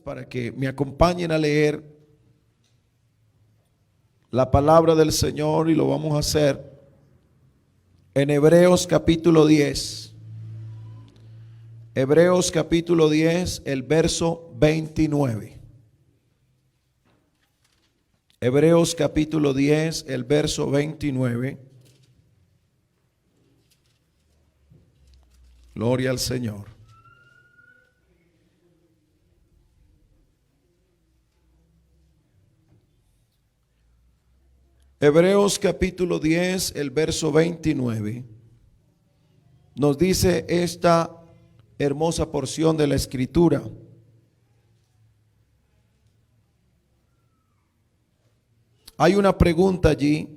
Para que me acompañen a leer la palabra del Señor, y lo vamos a hacer en Hebreos capítulo 10. Hebreos capítulo 10, el verso 29. Hebreos capítulo 10, el verso 29. Gloria al Señor. Hebreos capítulo 10, el verso 29, nos dice esta hermosa porción de la Escritura. Hay una pregunta allí: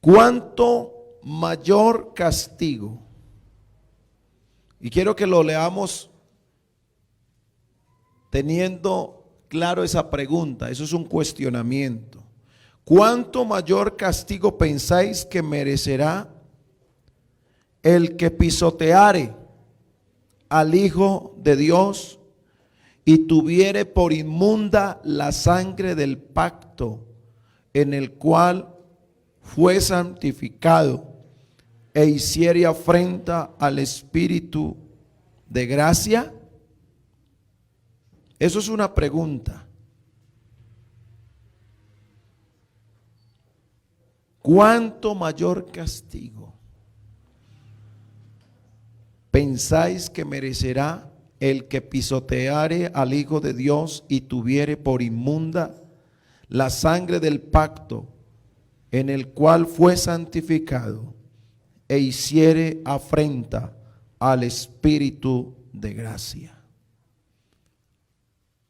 ¿cuánto mayor castigo? Y quiero que lo leamos teniendo claro esa pregunta. Eso es un cuestionamiento. ¿Cuánto mayor castigo pensáis que merecerá el que pisoteare al Hijo de Dios y tuviere por inmunda la sangre del pacto en el cual fue santificado, e hiciere afrenta al Espíritu de gracia? Eso es una pregunta. ¿Cuánto mayor castigo pensáis que merecerá el que pisoteare al Hijo de Dios y tuviere por inmunda la sangre del pacto en el cual fue santificado, e hiciere afrenta al Espíritu de gracia?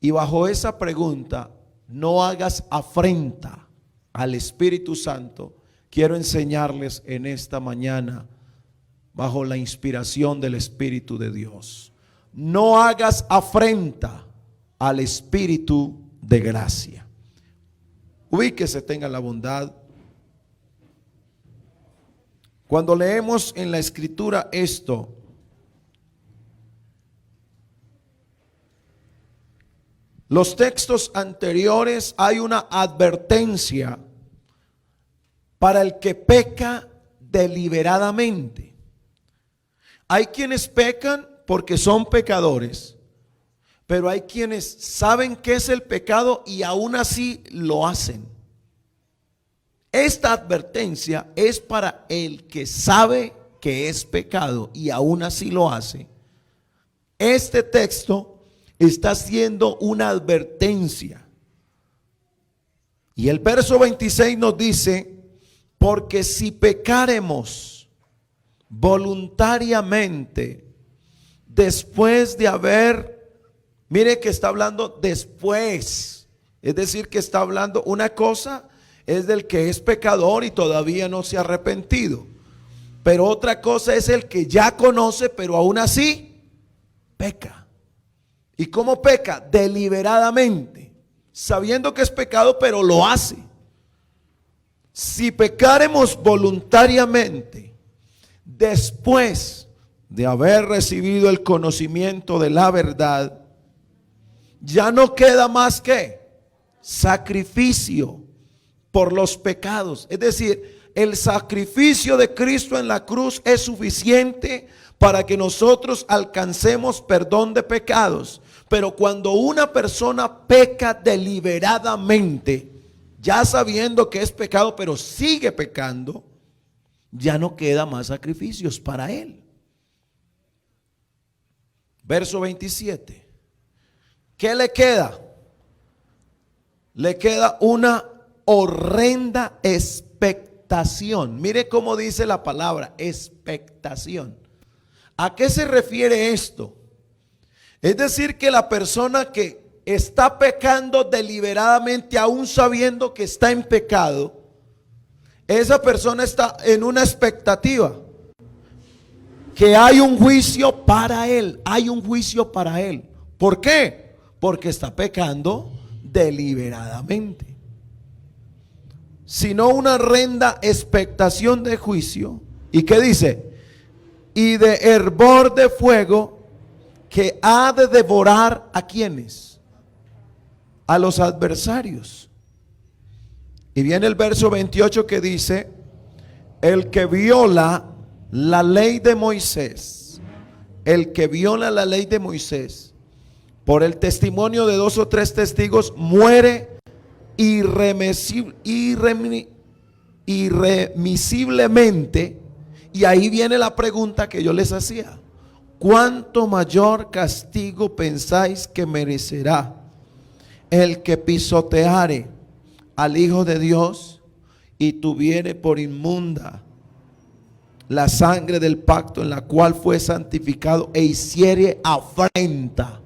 Y bajo esa pregunta, no hagas afrenta al Espíritu Santo, quiero enseñarles en esta mañana, bajo la inspiración del Espíritu de Dios: no hagas afrenta al Espíritu de gracia. Ubíquese, tenga la bondad. Cuando leemos en la Escritura esto, los textos anteriores, hay una advertencia para el que peca deliberadamente. Hay quienes pecan porque son pecadores, pero hay quienes saben qué es el pecado y aún así lo hacen. Esta advertencia es para el que sabe que es pecado y aún así lo hace. Este texto está haciendo una advertencia. Y el verso 26 nos dice: porque si pecaremos voluntariamente después de haber, mire que está hablando después, es decir, que está hablando, una cosa es del que es pecador y todavía no se ha arrepentido, pero otra cosa es el que ya conoce pero aún así peca. ¿Y cómo peca? Deliberadamente, sabiendo que es pecado, pero lo hace. Si pecaremos voluntariamente después de haber recibido el conocimiento de la verdad, ya no queda más que sacrificio por los pecados. Es decir, el sacrificio de Cristo en la cruz es suficiente para que nosotros alcancemos perdón de pecados. Pero cuando una persona peca deliberadamente, ya sabiendo que es pecado, pero sigue pecando, ya no queda más sacrificios para él. Verso 27. ¿Qué le queda? Le queda una horrenda expectación. Mire cómo dice la palabra, expectación. ¿A qué se refiere esto? Es decir, que la persona que está pecando deliberadamente, aún sabiendo que está en pecado, esa persona está en una expectativa que hay un juicio para él, hay un juicio para él. ¿Por qué? Porque está pecando deliberadamente. Sino una horrenda expectación de juicio. ¿Y qué dice? Y de hervor de fuego que ha de devorar ¿a quiénes? A los adversarios. Y viene el verso 28 que dice: el que viola la ley de Moisés, el que viola la ley de Moisés, por el testimonio de 2 o 3 testigos, muere irremisiblemente. Y ahí viene la pregunta que yo les hacía: ¿cuánto mayor castigo pensáis que merecerá el que pisoteare al Hijo de Dios y tuviere por inmunda la sangre del pacto en la cual fue santificado e hiciere afrenta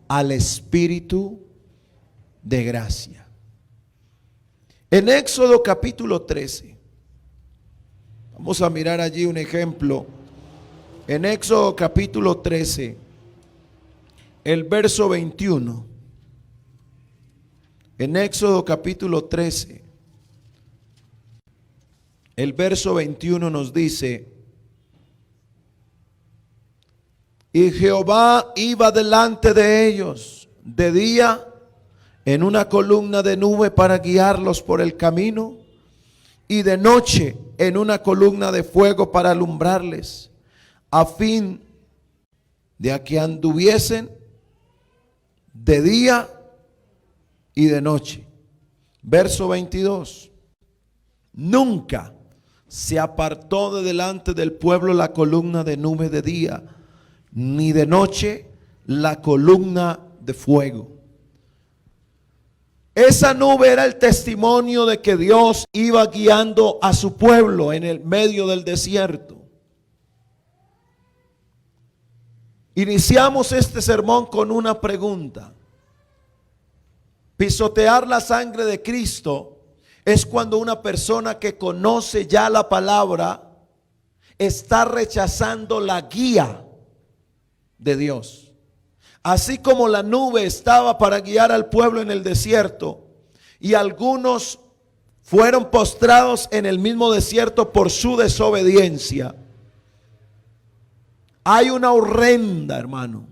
al Espíritu de gracia? En Éxodo capítulo 13, vamos a mirar allí un ejemplo. En Éxodo capítulo 13, el verso 21. En Éxodo capítulo 13, el verso 21 nos dice: y Jehová iba delante de ellos de día en una columna de nube para guiarlos por el camino, y de noche en una columna de fuego para alumbrarles, a fin de que anduviesen de día y de noche. Verso 22. Nunca se apartó de delante del pueblo la columna de nube de día, ni de noche la columna de fuego. Esa nube era el testimonio de que Dios iba guiando a su pueblo en el medio del desierto. Iniciamos este sermón con una pregunta. Pisotear la sangre de Cristo es cuando una persona que conoce ya la palabra está rechazando la guía de Dios. Así como la nube estaba para guiar al pueblo en el desierto, y algunos fueron postrados en el mismo desierto por su desobediencia, hay una horrenda, hermano,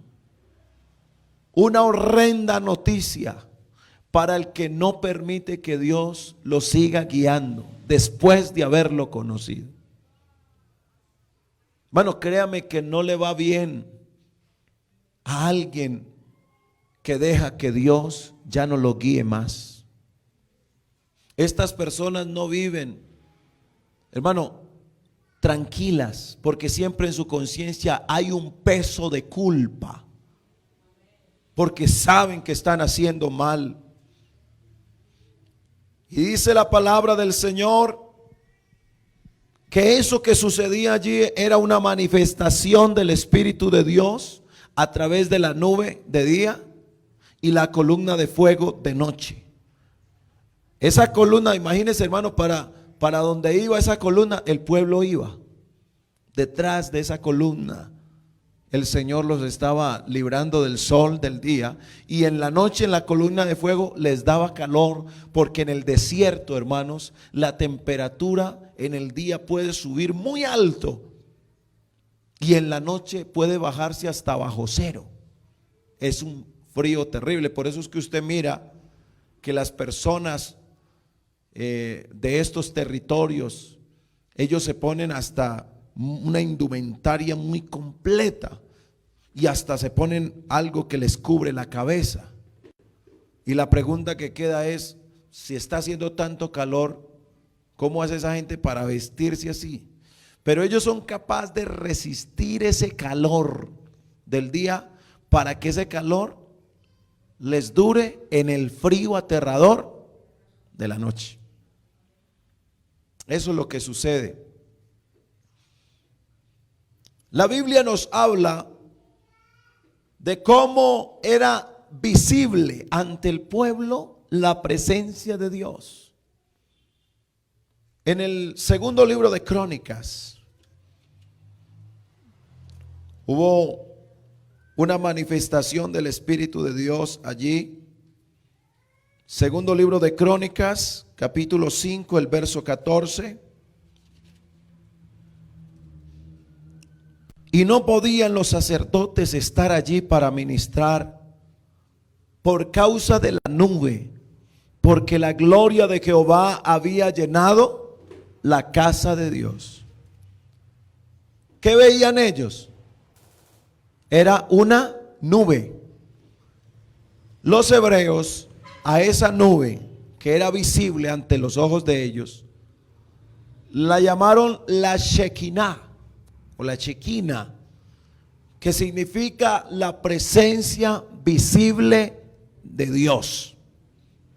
una horrenda noticia para el que no permite que Dios lo siga guiando después de haberlo conocido. Bueno, créame que no le va bien a alguien que deja que Dios ya no lo guíe más. Estas personas no viven, hermano, tranquilas, porque siempre en su conciencia hay un peso de culpa, porque saben que están haciendo mal. Y dice la palabra del Señor que eso que sucedía allí era una manifestación del Espíritu de Dios a través de la nube de día y la columna de fuego de noche. Esa columna, imagínense, hermano, para donde iba esa columna, el pueblo iba. Detrás de esa columna, el Señor los estaba librando del sol del día, y en la noche en la columna de fuego les daba calor, porque en el desierto, hermanos, la temperatura en el día puede subir muy alto y en la noche puede bajarse hasta bajo cero. Es un frío terrible. Por eso es que usted mira que las personas de estos territorios, ellos se ponen hasta una indumentaria muy completa y hasta se ponen algo que les cubre la cabeza. Y la pregunta que queda es: si está haciendo tanto calor, ¿cómo hace esa gente para vestirse así? Pero ellos son capaces de resistir ese calor del día para que ese calor les dure en el frío aterrador de la noche. Eso es lo que sucede. La Biblia nos habla de cómo era visible ante el pueblo la presencia de Dios. En el segundo libro de Crónicas hubo una manifestación del Espíritu de Dios allí. Segundo libro de Crónicas, capítulo 5, el verso 14. Y no podían los sacerdotes estar allí para ministrar por causa de la nube, porque la gloria de Jehová había llenado la casa de Dios. ¿Qué veían ellos? Era una nube. Los hebreos a esa nube que era visible ante los ojos de ellos, la llamaron la Shekinah o la Shekinah, que significa la presencia visible de Dios.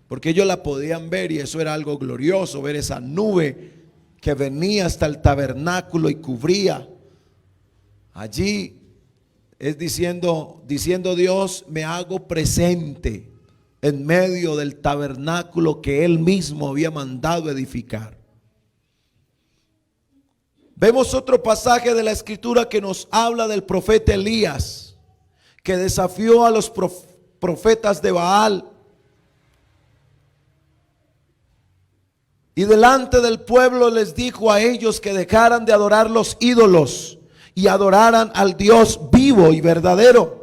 Porque ellos la podían ver y eso era algo glorioso, ver esa nube que venía hasta el tabernáculo y cubría. Allí es diciendo Dios, me hago presente en medio del tabernáculo que Él mismo había mandado edificar. Vemos otro pasaje de la Escritura que nos habla del profeta Elías, que desafió a los profetas de Baal. Y delante del pueblo les dijo a ellos que dejaran de adorar los ídolos y adoraran al Dios vivo y verdadero.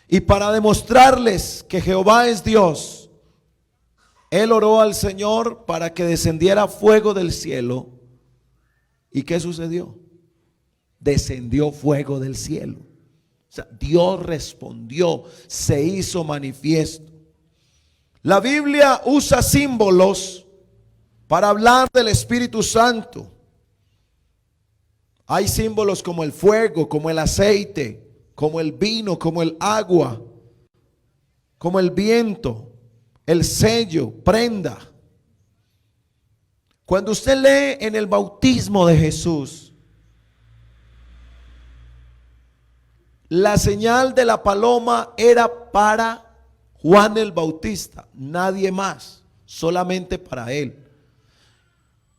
Y para demostrarles que Jehová es Dios, él oró al Señor para que descendiera fuego del cielo. ¿Y qué sucedió? Descendió fuego del cielo. O sea, Dios respondió, se hizo manifiesto. La Biblia usa símbolos para hablar del Espíritu Santo. Hay símbolos como el fuego, como el aceite, como el vino, como el agua, como el viento, el sello, prenda. Cuando usted lee en el bautismo de Jesús, la señal de la paloma era para Juan el Bautista, nadie más, solamente para él.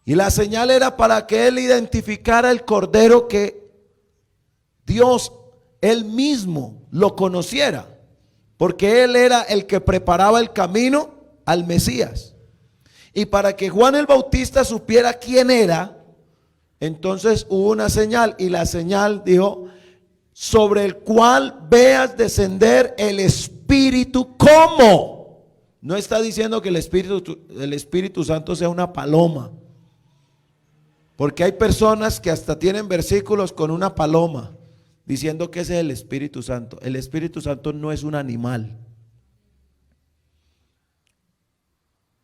Y la señal era para que él identificara el cordero que Dios él mismo lo conociera, porque él era el que preparaba el camino al Mesías. Y para que Juan el Bautista supiera quién era, entonces hubo una señal, y la señal dijo, sobre el cual veas descender el Espíritu. ¿Cómo? No está diciendo que el Espíritu Santo sea una paloma, porque hay personas que hasta tienen versículos con una paloma diciendo que ese es el Espíritu Santo. El Espíritu Santo no es un animal.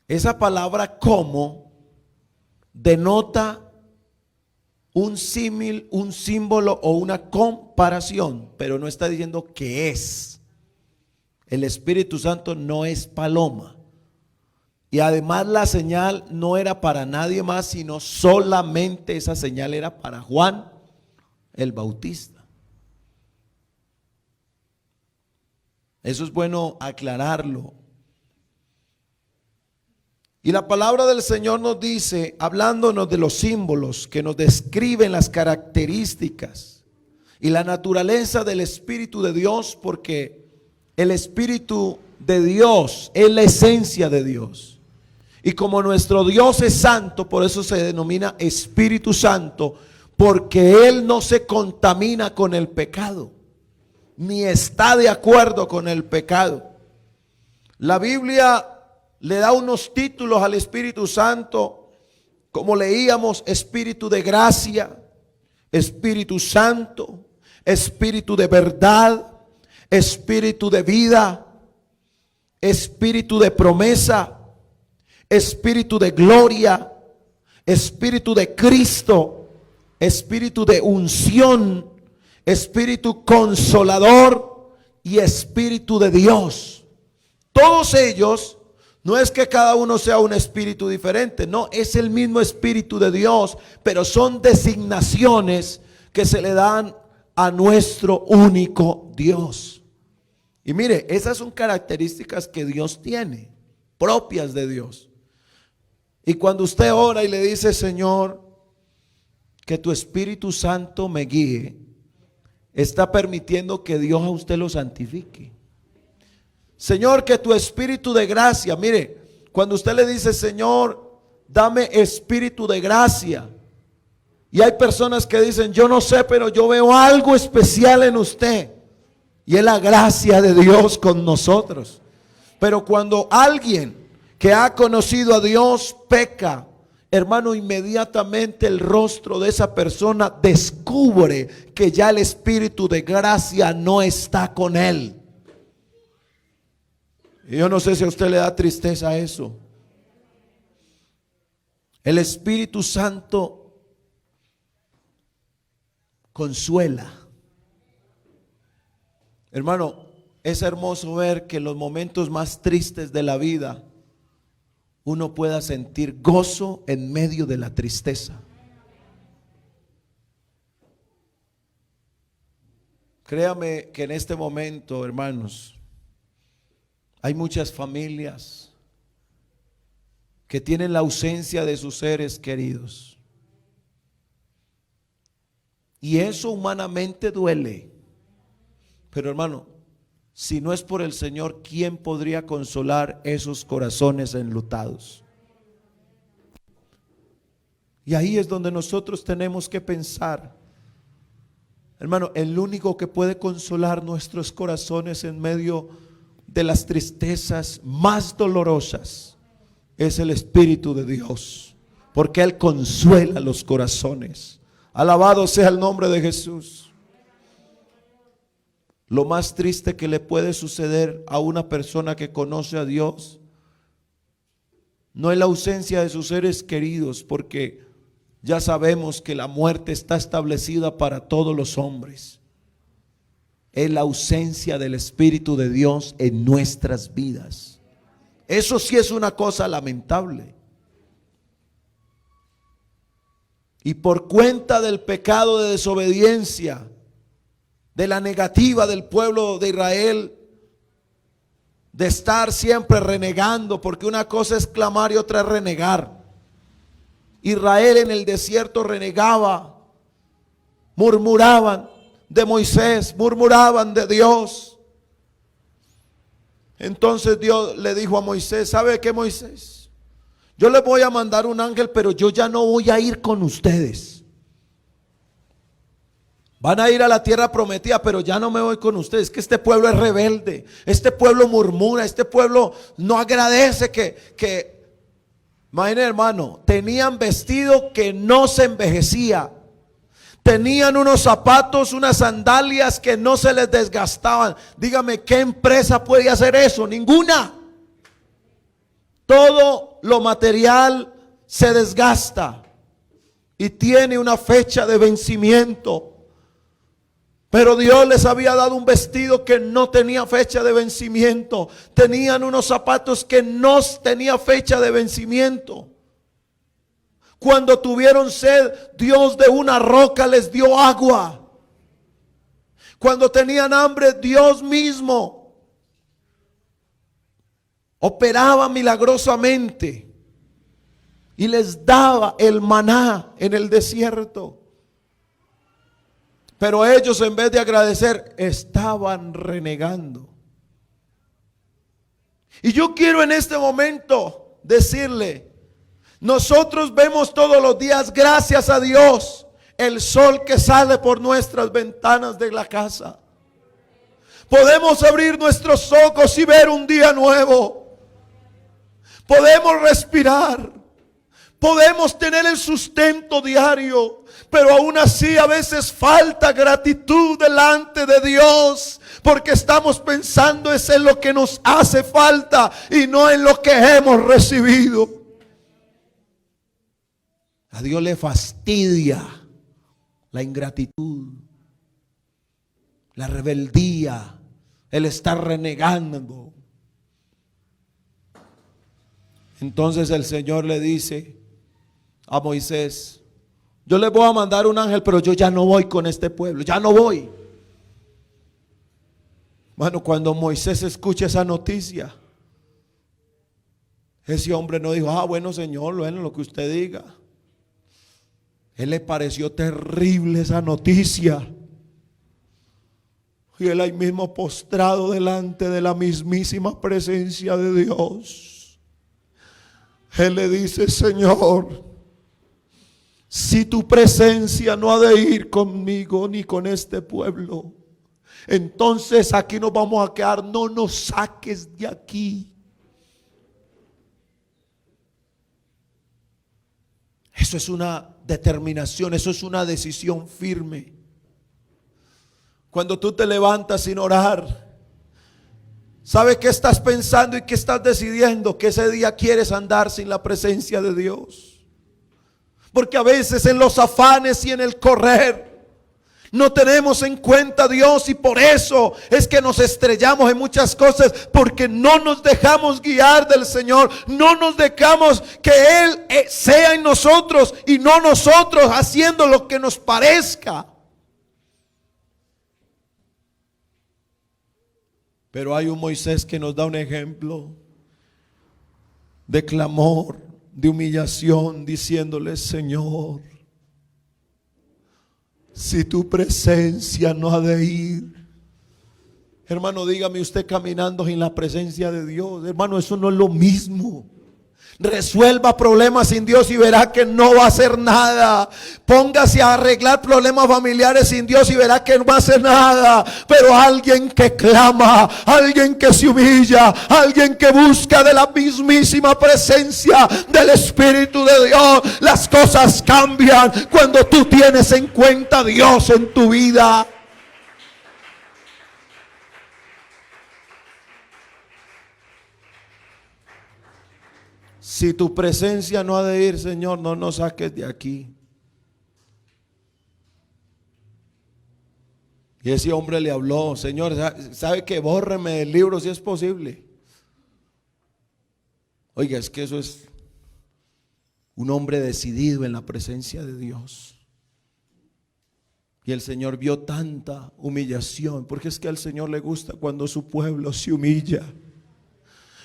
Esa palabra como denota un símil, un símbolo o una comparación, pero no está diciendo que es. El Espíritu Santo no es paloma. Y además la señal no era para nadie más, sino solamente esa señal era para Juan el Bautista. Eso es bueno aclararlo. Y la palabra del Señor nos dice, hablándonos de los símbolos que nos describen las características y la naturaleza del Espíritu de Dios, porque el Espíritu de Dios es la esencia de Dios. Y como nuestro Dios es santo, por eso se denomina Espíritu Santo, porque Él no se contamina con el pecado, ni está de acuerdo con el pecado. La Biblia le da unos títulos al Espíritu Santo, como leíamos: Espíritu de gracia, Espíritu Santo, Espíritu de verdad, Espíritu de vida, Espíritu de promesa, Espíritu de gloria, Espíritu de Cristo, Espíritu de unción, Espíritu consolador y Espíritu de Dios. Todos ellos, no es que cada uno sea un espíritu diferente, no, es el mismo Espíritu de Dios, pero son designaciones que se le dan a nuestro único Dios. Y mire, esas son características que Dios tiene, propias de Dios. Y cuando usted ora y le dice: Señor, que tu Espíritu Santo me guíe, está permitiendo que Dios a usted lo santifique. Señor, que tu Espíritu de gracia, mire, cuando usted le dice: Señor, dame espíritu de gracia, Y hay personas que dicen, yo no sé, pero yo veo algo especial en usted. Y es la gracia de Dios con nosotros. Pero cuando alguien que ha conocido a Dios peca, hermano, inmediatamente el rostro de esa persona descubre que ya el espíritu de gracia no está con él. Y yo no sé si a usted le da tristeza eso. El Espíritu Santo consuela. Hermano, es hermoso ver que en los momentos más tristes de la vida uno pueda sentir gozo en medio de la tristeza. Créame que en este momento, hermanos, hay muchas familias que tienen la ausencia de sus seres queridos. Y eso humanamente duele. Pero hermano, si no es por el Señor, ¿quién podría consolar esos corazones enlutados? Y ahí es donde nosotros tenemos que pensar, hermano, el único que puede consolar nuestros corazones en medio de las tristezas más dolorosas es el Espíritu de Dios, porque Él consuela los corazones. Alabado sea el nombre de Jesús. Lo más triste que le puede suceder a una persona que conoce a Dios no es la ausencia de sus seres queridos, porque ya sabemos que la muerte está establecida para todos los hombres. Es la ausencia del Espíritu de Dios en nuestras vidas. Eso sí es una cosa lamentable. Y por cuenta del pecado de desobediencia, de la negativa del pueblo de Israel, de estar siempre renegando, porque una cosa es clamar y otra es renegar. Israel en el desierto renegaba, murmuraban de Moisés, murmuraban de Dios. Entonces Dios le dijo a Moisés, ¿sabe qué, Moisés? Yo les voy a mandar un ángel, pero yo ya no voy a ir con ustedes. Van a ir a la tierra prometida, pero ya no me voy con ustedes. Que este pueblo es rebelde, este pueblo murmura, este pueblo no agradece imagínense, hermano, tenían vestido que no se envejecía. Tenían unos zapatos, unas sandalias que no se les desgastaban. Dígame, ¿qué empresa puede hacer eso? Ninguna. Todo lo material se desgasta y tiene una fecha de vencimiento. Pero Dios les había dado un vestido que no tenía fecha de vencimiento. Tenían unos zapatos que no tenían fecha de vencimiento. Cuando tuvieron sed, Dios de una roca les dio agua. Cuando tenían hambre, Dios mismo operaba milagrosamente y les daba el maná en el desierto. Pero ellos, en vez de agradecer, estaban renegando. Y yo quiero en este momento decirle, nosotros vemos todos los días, gracias a Dios, el sol que sale por nuestras ventanas de la casa. Podemos abrir nuestros ojos y ver un día nuevo. Podemos respirar. Podemos tener el sustento diario, pero aún así a veces falta gratitud delante de Dios, porque estamos pensando es en lo que nos hace falta y no en lo que hemos recibido. A Dios le fastidia la ingratitud, la rebeldía, el estar renegando. Entonces el Señor le dice a Moisés, yo le voy a mandar un ángel, pero yo ya no voy con este pueblo, ya no voy. Bueno, cuando Moisés escucha esa noticia, ese hombre no dijo, bueno Señor, bueno, lo que usted diga. Él le pareció terrible esa noticia. Y él ahí mismo postrado delante de la mismísima presencia de Dios, él le dice, Señor, si tu presencia no ha de ir conmigo ni con este pueblo, entonces aquí nos vamos a quedar. No nos saques de aquí. Eso es una determinación, eso es una decisión firme. Cuando tú te levantas sin orar, ¿sabes qué estás pensando y qué estás decidiendo? Que ese día quieres andar sin la presencia de Dios. Porque a veces en los afanes y en el correr no tenemos en cuenta a Dios, y por eso es que nos estrellamos en muchas cosas, porque no nos dejamos guiar del Señor, no nos dejamos que Él sea en nosotros y no nosotros haciendo lo que nos parezca. Pero hay un Moisés que nos da un ejemplo de clamor, de humillación, diciéndole: Señor, si tu presencia no ha de ir. Hermano, dígame usted, caminando en la presencia de Dios, hermano, eso no es lo mismo. Resuelva problemas sin Dios y verá que no va a hacer nada. Póngase a arreglar problemas familiares sin Dios y verá que no va a hacer nada. Pero alguien que clama, alguien que se humilla, alguien que busca de la mismísima presencia del Espíritu de Dios, las cosas cambian cuando tú tienes en cuenta a Dios en tu vida. Si tu presencia no ha de ir, Señor, no nos saques de aquí. Y ese hombre le habló: Señor, ¿sabe que bórreme del libro si es posible? Oiga, es que eso es un hombre decidido en la presencia de Dios. Y el Señor vio tanta humillación, porque es que al Señor le gusta cuando su pueblo se humilla.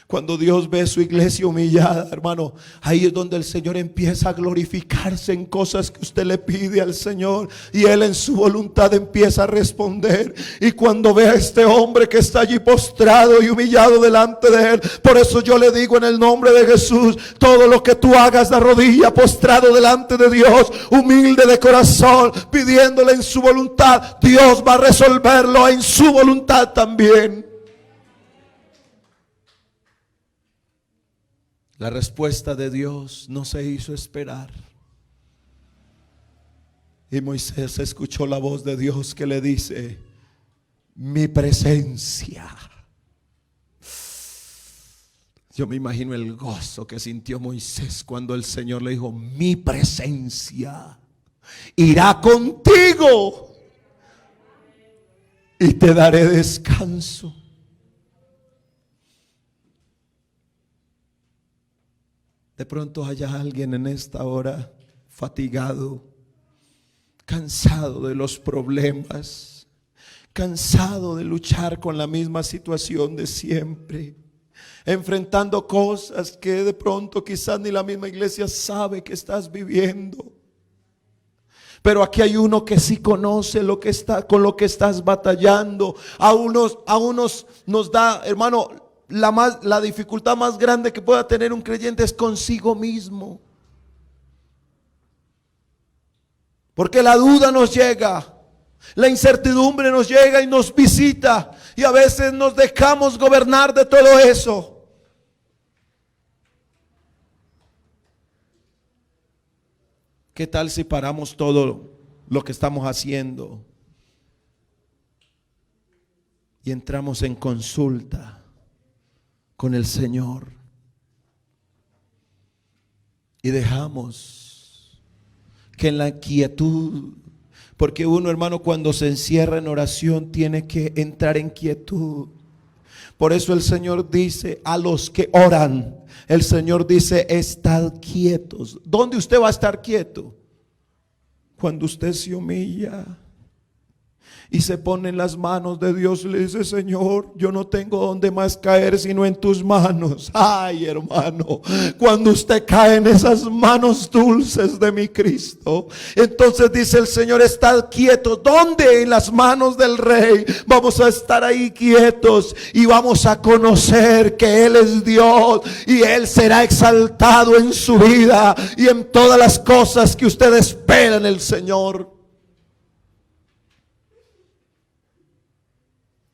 Cuando Dios ve su iglesia humillada, hermano, ahí es donde el Señor empieza a glorificarse en cosas que usted le pide al Señor, y Él en su voluntad empieza a responder. Y cuando ve a este hombre que está allí postrado y humillado delante de Él, por eso yo le digo en el nombre de Jesús: todo lo que tú hagas de rodilla, postrado delante de Dios, humilde de corazón, pidiéndole en su voluntad, Dios va a resolverlo en su voluntad también. La respuesta de Dios no se hizo esperar. Y Moisés escuchó la voz de Dios que le dice: mi presencia. Yo me imagino el gozo que sintió Moisés cuando el Señor le dijo: mi presencia irá contigo y te daré descanso. De pronto haya alguien en esta hora fatigado, cansado de los problemas, cansado de luchar con la misma situación de siempre, enfrentando cosas que de pronto quizás ni la misma iglesia sabe que estás viviendo. Pero aquí hay uno que sí conoce lo que está, con lo que estás batallando. A unos nos da, hermano, la dificultad más grande que pueda tener un creyente es consigo mismo. Porque la duda nos llega, la incertidumbre nos llega y nos visita, y a veces nos dejamos gobernar de todo eso. ¿Qué tal si paramos todo lo que estamos haciendo y entramos en consulta con el Señor y dejamos que en la quietud, porque uno, hermano, cuando se encierra en oración tiene que entrar en quietud? Por eso el Señor dice a los que oran, el Señor dice: estad quietos. ¿Dónde usted va a estar quieto? Cuando usted se humilla y se pone en las manos de Dios y le dice: Señor, yo no tengo donde más caer sino en tus manos. Ay, hermano, cuando usted cae en esas manos dulces de mi Cristo, entonces dice el Señor: estad quietos. ¿Dónde? En las manos del Rey. Vamos a estar ahí quietos y vamos a conocer que Él es Dios y Él será exaltado en su vida y en todas las cosas que usted espera en el Señor.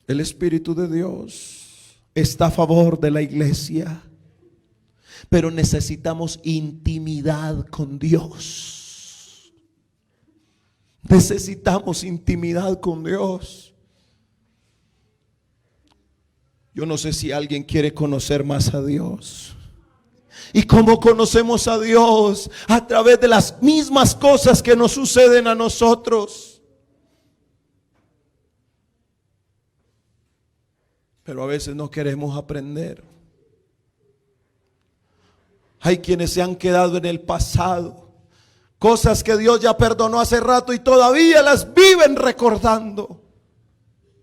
El Espíritu de Dios está a favor de la iglesia, pero necesitamos intimidad con Dios. Necesitamos intimidad con Dios. Yo no sé si alguien quiere conocer más a Dios. ¿Y cómo conocemos a Dios? A través de las mismas cosas que nos suceden a nosotros. Pero a veces no queremos aprender. Hay quienes se han quedado en el pasado. Cosas que Dios ya perdonó hace rato y todavía las viven recordando.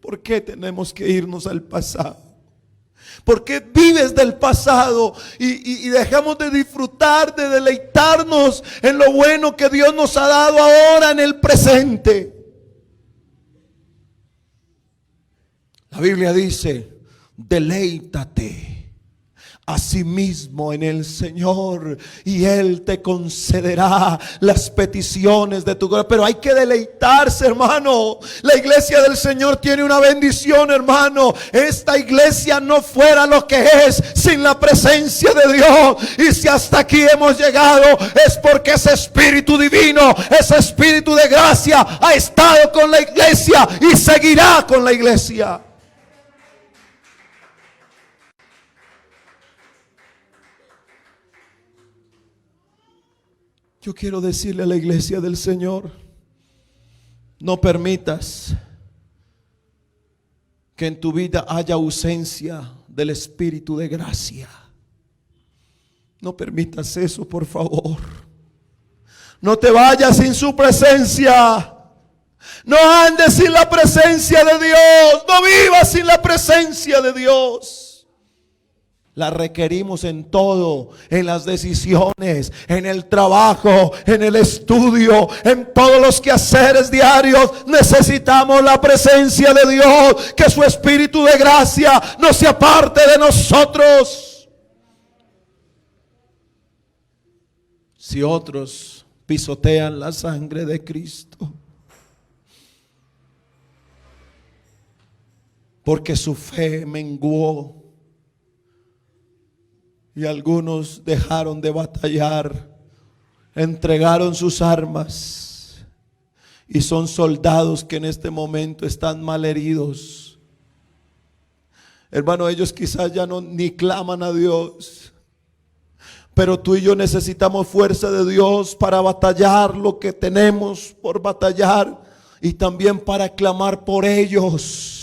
¿Por qué tenemos que irnos al pasado? ¿Por qué vives del pasado y dejamos de disfrutar, de deleitarnos en lo bueno que Dios nos ha dado ahora en el presente? La Biblia dice: deleítate a sí mismo en el Señor y Él te concederá las peticiones de tu corazón. Pero hay que deleitarse, hermano. La iglesia del Señor tiene una bendición, hermano. Esta iglesia no fuera lo que es sin la presencia de Dios. Y si hasta aquí hemos llegado, es porque ese Espíritu divino, ese Espíritu de gracia ha estado con la iglesia y seguirá con la iglesia. Yo quiero decirle a la iglesia del Señor: no permitas que en tu vida haya ausencia del Espíritu de gracia. No permitas eso, por favor. No te vayas sin su presencia. No andes sin la presencia de Dios. No vivas sin la presencia de Dios. La requerimos en todo, en las decisiones, en el trabajo, en el estudio, en todos los quehaceres diarios. Necesitamos la presencia de Dios, que su Espíritu de gracia no se aparte de nosotros. Si otros pisotean la sangre de Cristo, porque su fe menguó, y algunos dejaron de batallar, entregaron sus armas y son soldados que en este momento están malheridos. Hermano, ellos quizás ya no ni claman a Dios, pero tú y yo necesitamos fuerza de Dios para batallar lo que tenemos por batallar y también para clamar por ellos.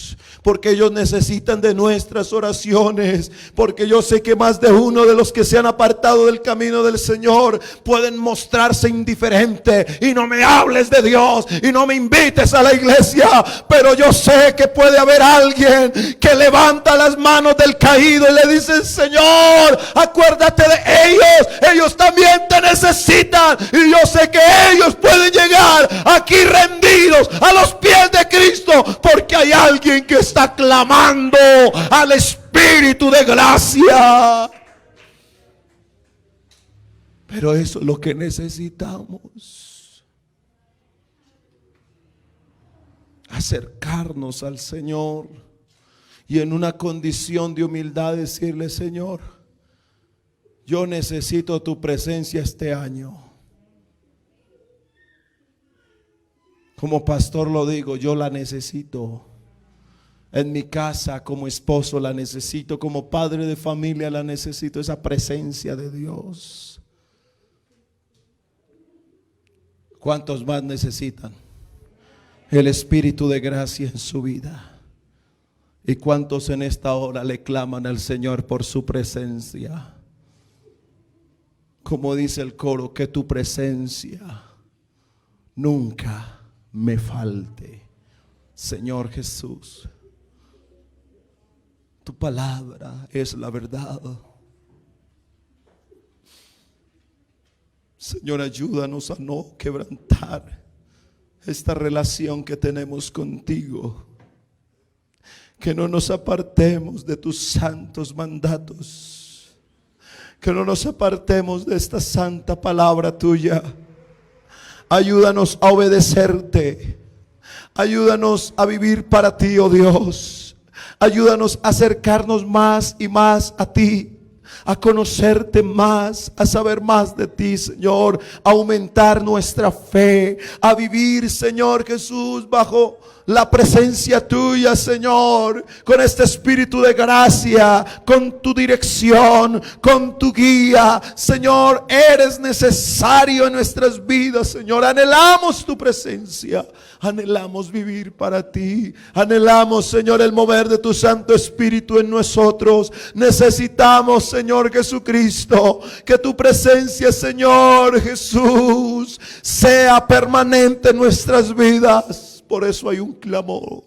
Porque ellos necesitan de nuestras oraciones. Porque yo sé que más de uno de los que se han apartado del camino del Señor pueden mostrarse indiferentes. Y no me hables de Dios y no me invites a la iglesia. Pero yo sé que puede haber alguien que levanta las manos del caído y le dice: Señor, acuérdate de ellos. Ellos también te necesitan. Y yo sé que ellos pueden llegar aquí rendidos a los pies de Cristo. Porque hay alguien que está clamando al Espíritu de gracia. Pero eso es lo que necesitamos: acercarnos al Señor y en una condición de humildad decirle: Señor, yo necesito tu presencia este año. Como pastor lo digo, yo la necesito. En mi casa, como esposo la necesito, como padre de familia la necesito, esa presencia de Dios. ¿Cuántos más necesitan el Espíritu de gracia en su vida? ¿Y cuántos en esta hora le claman al Señor por su presencia? Como dice el coro, que tu presencia nunca me falte. Señor Jesús, tu palabra es la verdad. Señor, ayúdanos a no quebrantar esta relación que tenemos contigo. Que no nos apartemos de tus santos mandatos. Que no nos apartemos de esta santa palabra tuya. Ayúdanos a obedecerte. Ayúdanos a vivir para ti, oh Dios. Ayúdanos a acercarnos más y más a ti, a conocerte más, a saber más de ti, Señor, a aumentar nuestra fe, a vivir, Señor Jesús, bajo la presencia tuya, Señor, con este espíritu de gracia, con tu dirección, con tu guía. Señor, eres necesario en nuestras vidas, Señor. Anhelamos tu presencia, anhelamos vivir para ti, anhelamos, Señor, el mover de tu Santo Espíritu en nosotros. Necesitamos, Señor Jesucristo, que tu presencia, Señor Jesús, sea permanente en nuestras vidas. Por eso hay un clamor.